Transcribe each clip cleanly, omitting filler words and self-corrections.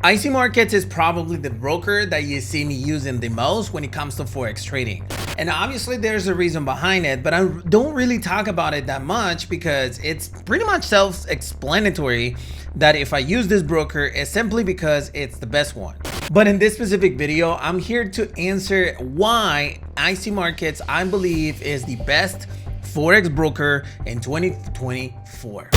IC Markets is probably the broker that you see me using the most when it comes to Forex trading. And obviously there's a reason behind it, but I don't really talk about it that much because it's pretty much self-explanatory that if I use this broker, it's simply because it's the best one. But in this specific video, I'm here to answer why IC Markets, I believe, is the best Forex broker in 2024.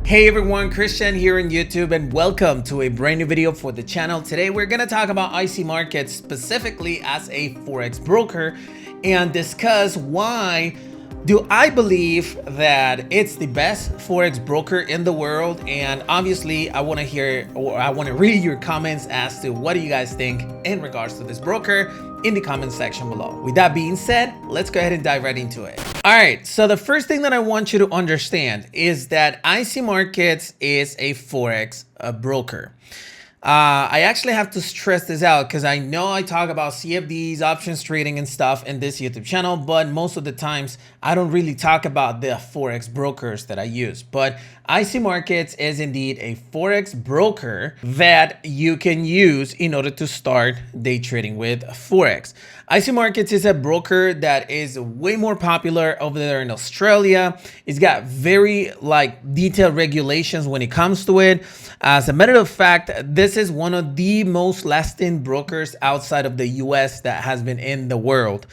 Hey everyone, Christian here on YouTube and welcome to a brand new video for the channel. Today we're going to talk about IC Markets specifically as a Forex broker and discuss why do I believe that it's the best Forex broker in the world. And obviously I want to hear, or I want to read your comments as to what do you guys think in regards to this broker in the comment section below. With that being said, let's go ahead and dive right into it. All right, so the first thing that I want you to understand is that IC Markets is a Forex broker. I actually have to stress this out because I know I talk about CFDs, options trading and stuff in this YouTube channel, but most of the times I don't really talk about the Forex brokers that I use. But IC Markets is indeed a Forex broker that you can use in order to start day trading with Forex. IC Markets is a broker that is way more popular over there in Australia. It's got very detailed regulations when it comes to it. As a matter of fact, this is one of the most lasting brokers outside of the US that has been in the world.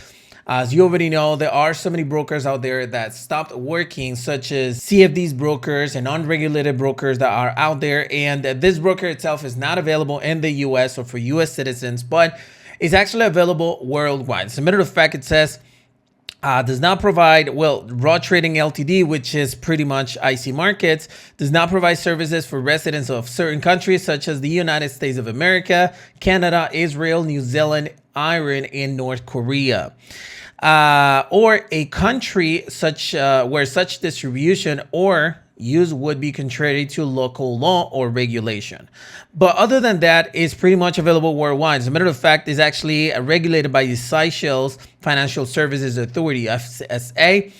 As you already know, there are so many brokers out there that stopped working, such as CFDs brokers and unregulated brokers that are out there. And this broker itself is not available in the US or for US citizens, but it's actually available worldwide. As a matter of fact, it says does not provide, Raw Trading Ltd, which is pretty much IC Markets, does not provide services for residents of certain countries such as the United States of America, Canada, Israel, New Zealand, Iran, and North Korea. Or a country such where such distribution or use would be contrary to local law or regulation. But other than that, it's pretty much available worldwide. As a matter of fact, it's actually regulated by the Seychelles Financial Services Authority, FSA.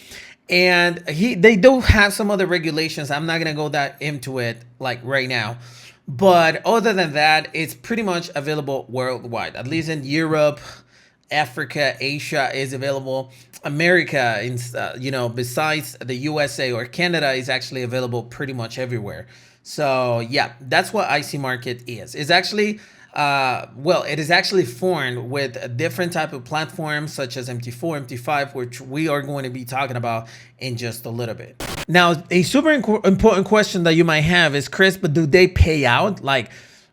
And they do have some other regulations. I'm not going to go that into it right now. But other than that, it's pretty much available worldwide, at least in Europe, Africa, Asia is available. America, besides the USA or Canada, is actually available pretty much everywhere. So yeah, that's what IC Market is. It's actually, it is actually formed with a different type of platforms such as MT4, MT5, which we are going to be talking about in just a little bit. Now, a super important question that you might have is, Chris, but do they pay out?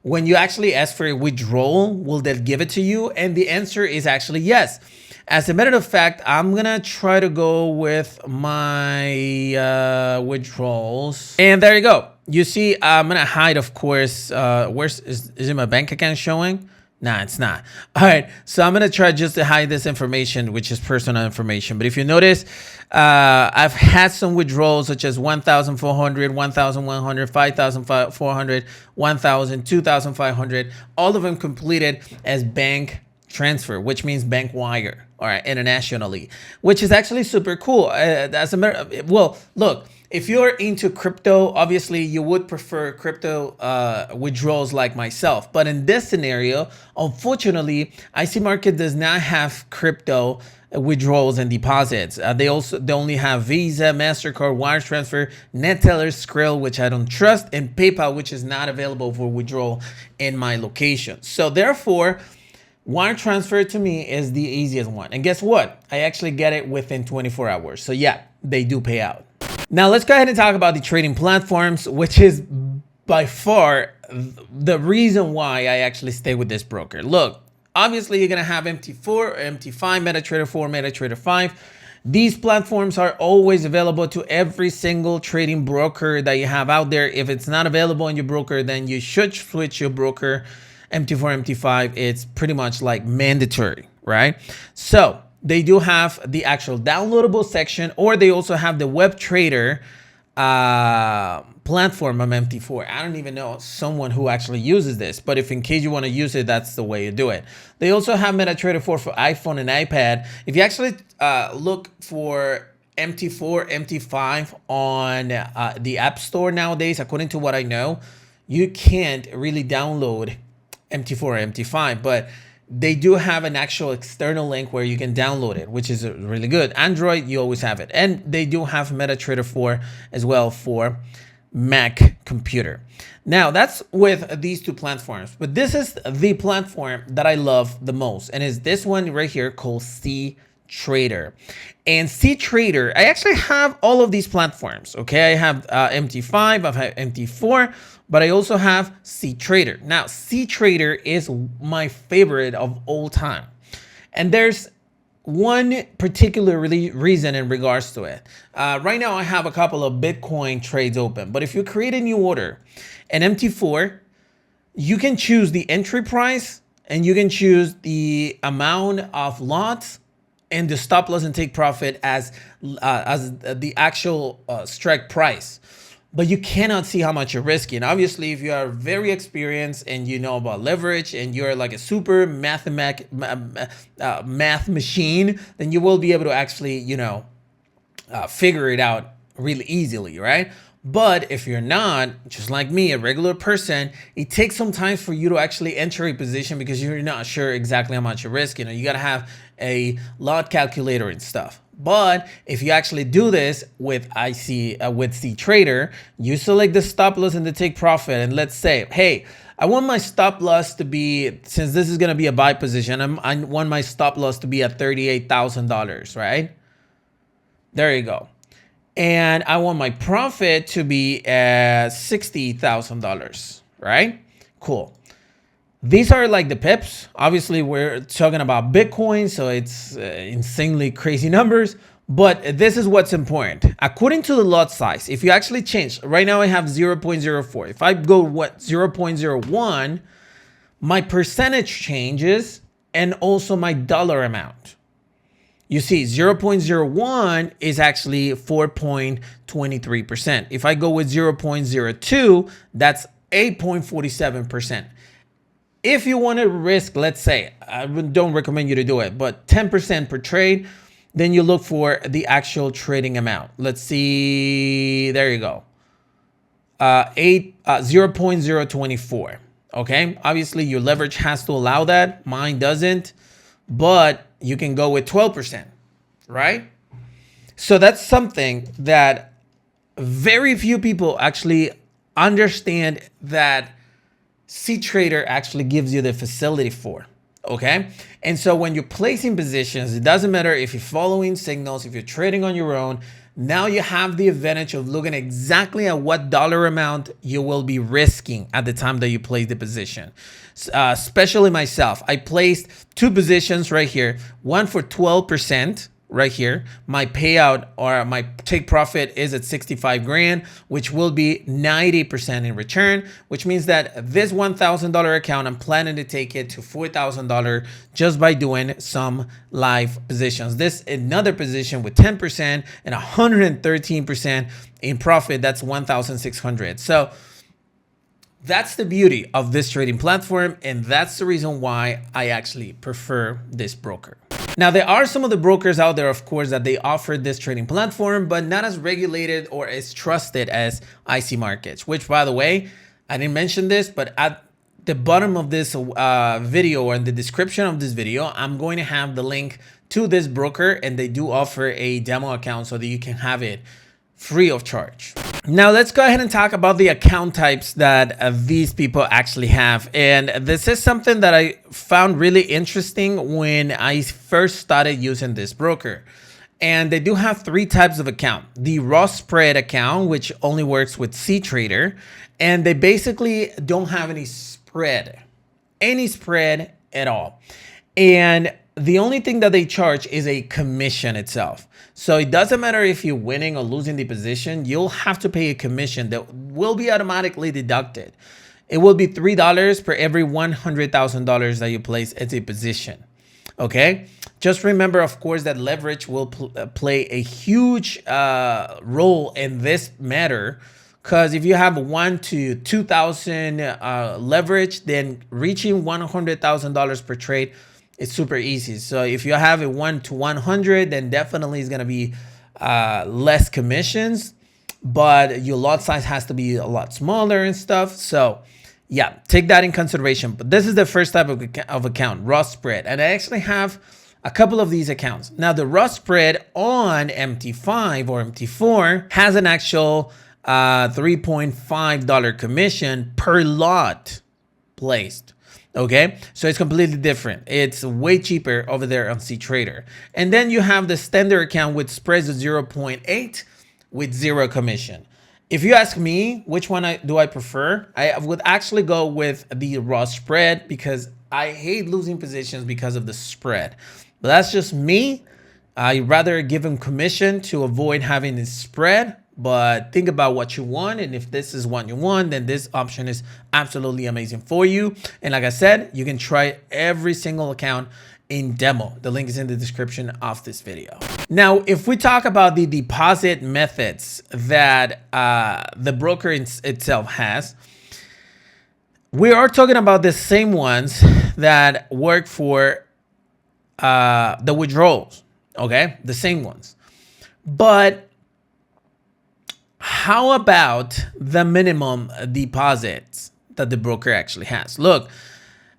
When you actually ask for a withdrawal, will they give it to you? And the answer is actually yes. As a matter of fact, I'm gonna try to go with my withdrawals. And there you go. You see, I'm gonna hide, of course. Is it my bank account showing? Nah, it's not. All right, so I'm gonna try just to hide this information, which is personal information. But if you notice, I've had some withdrawals such as 1,400, 1,100, 5,400, 1,000, 2,500, all of them completed as bank transfer, which means bank wire, all right, internationally, which is actually super cool. As a matter of, look, if you're into crypto, obviously you would prefer crypto withdrawals like myself. But in this scenario, unfortunately, IC Market does not have crypto withdrawals and deposits. They only have Visa, MasterCard, wire transfer, NetTeller, Skrill, which I don't trust, and PayPal, which is not available for withdrawal in my location. So therefore, wire transfer to me is the easiest one. And guess what? I actually get it within 24 hours. So yeah, they do pay out. Now let's go ahead and talk about the trading platforms, which is by far the reason why I actually stay with this broker. Look, obviously you're going to have MT4, MT5, MetaTrader 4, MetaTrader 5. These platforms are always available to every single trading broker that you have out there. If it's not available in your broker, then you should switch your broker. MT4, MT5, it's pretty much mandatory, right? So they do have the actual downloadable section, or they also have the web trader platform on MT4. I don't even know someone who actually uses this, but if in case you want to use it, that's the way you do it. They also have MetaTrader 4 for iPhone and iPad. If you actually look for MT4, MT5 on the App Store nowadays, according to what I know, you can't really download MT4 or MT5, but they do have an actual external link where you can download it, which is really good. Android, you always have it. And they do have MetaTrader 4 as well for Mac computer. Now that's with these two platforms, but this is the platform that I love the most, and is this one right here called C-Trader. And C-Trader, I actually have all of these platforms. Okay, I have MT5, I have MT4, but I also have C-Trader. Now C-Trader is my favorite of all time, and there's one particular reason in regards to it. Right now I have a couple of Bitcoin trades open, but if you create a new order in MT4, you can choose the entry price and you can choose the amount of lots and the stop loss and take profit as the actual strike price. But you cannot see how much you're risking. Obviously, if you are very experienced and you know about leverage and you're like a super math machine, then you will be able to actually, figure it out really easily, right? But if you're not, just like me, a regular person, it takes some time for you to actually enter a position because you're not sure exactly how much you're risking. You got to have a lot calculator and stuff. But if you actually do this with C-Trader, you select the stop loss and the take profit. And let's say, hey, I want my stop loss to be, since this is going to be a buy position, I want my stop loss to be at $38,000, right? There you go. And I want my profit to be at $60,000, right? Cool. These are like the pips. Obviously, we're talking about Bitcoin, so it's insanely crazy numbers. But this is what's important. According to the lot size, if you actually change, right now I have 0.04. If I go 0.01, my percentage changes and also my dollar amount. You see 0.01 is actually 4.23%. If I go with 0.02, that's 8.47%. If you want to risk, let's say, I don't recommend you to do it, but 10% per trade, then you look for the actual trading amount. Let's see, there you go. 0.024. Okay, obviously your leverage has to allow that. Mine doesn't, but you can go with 12%, right? So that's something that very few people actually understand that C-Trader actually gives you the facility for, okay? And so when you're placing positions, it doesn't matter if you're following signals, if you're trading on your own, now you have the advantage of looking exactly at what dollar amount you will be risking at the time that you place the position. Especially myself, I placed two positions right here, one for 12%, right here. My payout or my take profit is at 65 grand, which will be 90% in return, which means that this $1,000 account, I'm planning to take it to $4,000 just by doing some live positions. This another position with 10% and 113% in profit, that's 1,600. So that's the beauty of this trading platform, and that's the reason why I actually prefer this broker. Now, there are some of the brokers out there, of course, that they offer this trading platform, but not as regulated or as trusted as IC Markets, which, by the way, I didn't mention this, but at the bottom of this video or in the description of this video, I'm going to have the link to this broker, and they do offer a demo account so that you can have it free of charge. Now let's go ahead and talk about the account types that these people actually have. And this is something that I found really interesting when I first started using this broker. And they do have three types of account. The raw spread account, which only works with C-Trader. And they basically don't have any spread at all. And the only thing that they charge is a commission itself. So it doesn't matter if you're winning or losing the position, you'll have to pay a commission that will be automatically deducted. It will be $3 per every $100,000 that you place as a position. Okay. Just remember, of course, that leverage will play a huge role in this matter. Because if you have 1 to 2,000 leverage, then reaching $100,000 per trade, it's super easy. So if you have a 1 to 100, then definitely it's going to be less commissions, but your lot size has to be a lot smaller and stuff. So yeah, take that in consideration. But this is the first type of account, raw spread. And I actually have a couple of these accounts. Now the raw spread on MT5 or MT4 has an actual $3.5 commission per lot placed. Okay, so it's completely different. It's way cheaper over there on CTrader. And then you have the standard account with spreads of 0.8 with zero commission. If you ask me which one do I prefer, I would actually go with the raw spread because I hate losing positions because of the spread. But that's just me. I'd rather give them commission to avoid having this spread. But think about what you want. And if this is what you want, then this option is absolutely amazing for you. And like I said, you can try every single account in demo. The link is in the description of this video. Now, if we talk about the deposit methods that the broker itself has, we are talking about the same ones that work for the withdrawals. Okay, the same ones. But how about the minimum deposits that the broker actually has? Look,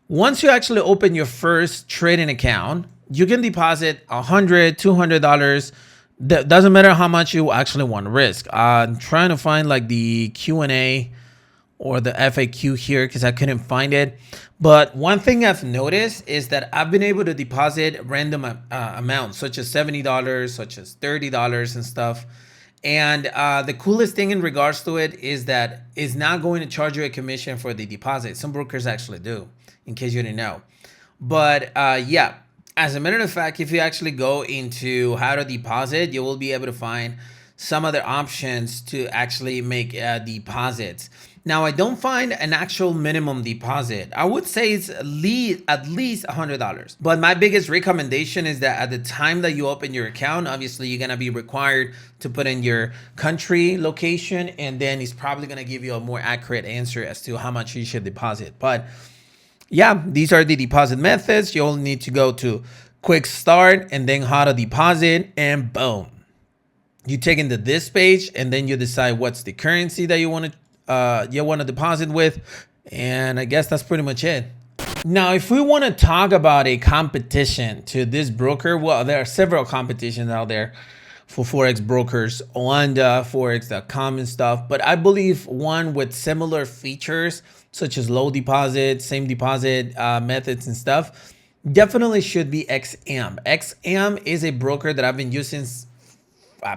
once you actually open your first trading account, you can deposit $100, $200. Doesn't matter how much you actually want to risk. I'm trying to find like the Q&A or the FAQ here because I couldn't find it. But one thing I've noticed is that I've been able to deposit random amounts, such as $70, such as $30 and stuff. And the coolest thing in regards to it is that it's not going to charge you a commission for the deposit. Some brokers actually do, in case you didn't know. But yeah, as a matter of fact, if you actually go into how to deposit, you will be able to find some other options to actually make deposits. Now, I don't find an actual minimum deposit. I would say it's at least $100. But my biggest recommendation is that at the time that you open your account, obviously you're going to be required to put in your country location, and then it's probably going to give you a more accurate answer as to how much you should deposit. But yeah, these are the deposit methods. You'll need to go to quick start and then how to deposit, and boom. You take into this page and then you decide what's the currency that you want to deposit with, and I guess that's pretty much it. Now, if we want to talk about a competition to this broker, well, there are several competitions out there for Forex brokers on Forex.com and stuff, but I believe one with similar features such as low deposit, same deposit methods and stuff definitely should be XM. XM is a broker that I've been using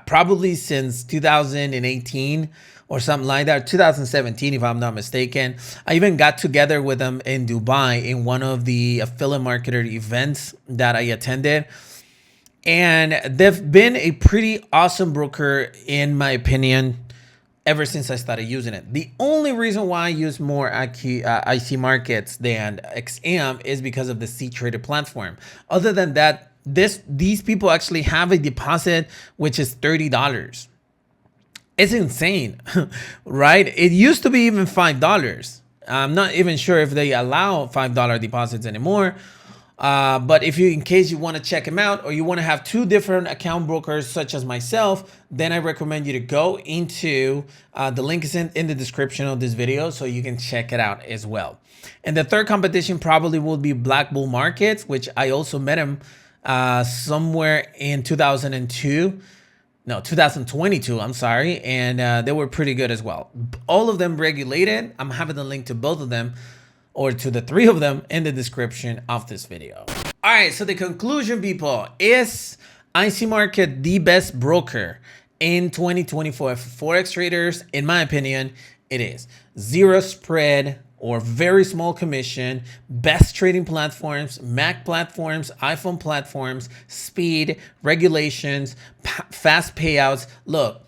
probably since 2018 or something like that, 2017 if I'm not mistaken. I even got together with them in Dubai in one of the affiliate marketer events that I attended, and they've been a pretty awesome broker in my opinion ever since I started using it. The only reason why I use more IC markets than XM is because of the CTrader platform. Other than that, these people actually have a deposit which is $30. It's insane, right? It used to be even $5. I'm not even sure if they allow $5 deposits anymore. But if you, in case you want to check them out, or you want to have two different account brokers such as myself, then I recommend you to go into the link is in the description of this video so you can check it out as well. And the third competition probably will be Black Bull Markets, which I also met him somewhere in 2022, I'm sorry, and they were pretty good as well. All of them regulated. I'm having the link to both of them, or to the three of them, in the description of this video. All right, so the conclusion, people, is IC Market the best broker in 2024 for Forex traders? In my opinion, it is. Zero spread or very small commission, best trading platforms, Mac platforms, iPhone platforms, speed, regulations, fast payouts. Look,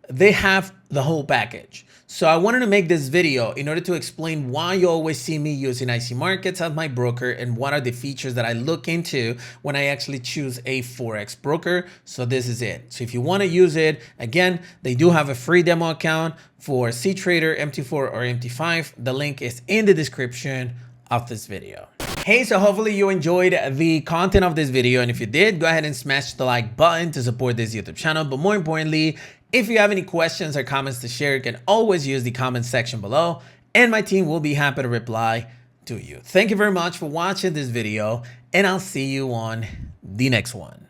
they have the whole package. So I wanted to make this video in order to explain why you always see me using IC Markets as my broker and what are the features that I look into when I actually choose a Forex broker. So this is it. So if you want to use it, again, they do have a free demo account for CTrader, MT4 or MT5. The link is in the description of this video. Hey, so hopefully you enjoyed the content of this video, and if you did, go ahead and smash the like button to support this YouTube channel. But more importantly, if you have any questions or comments to share, you can always use the comment section below, and my team will be happy to reply to you. Thank you very much for watching this video, and I'll see you on the next one.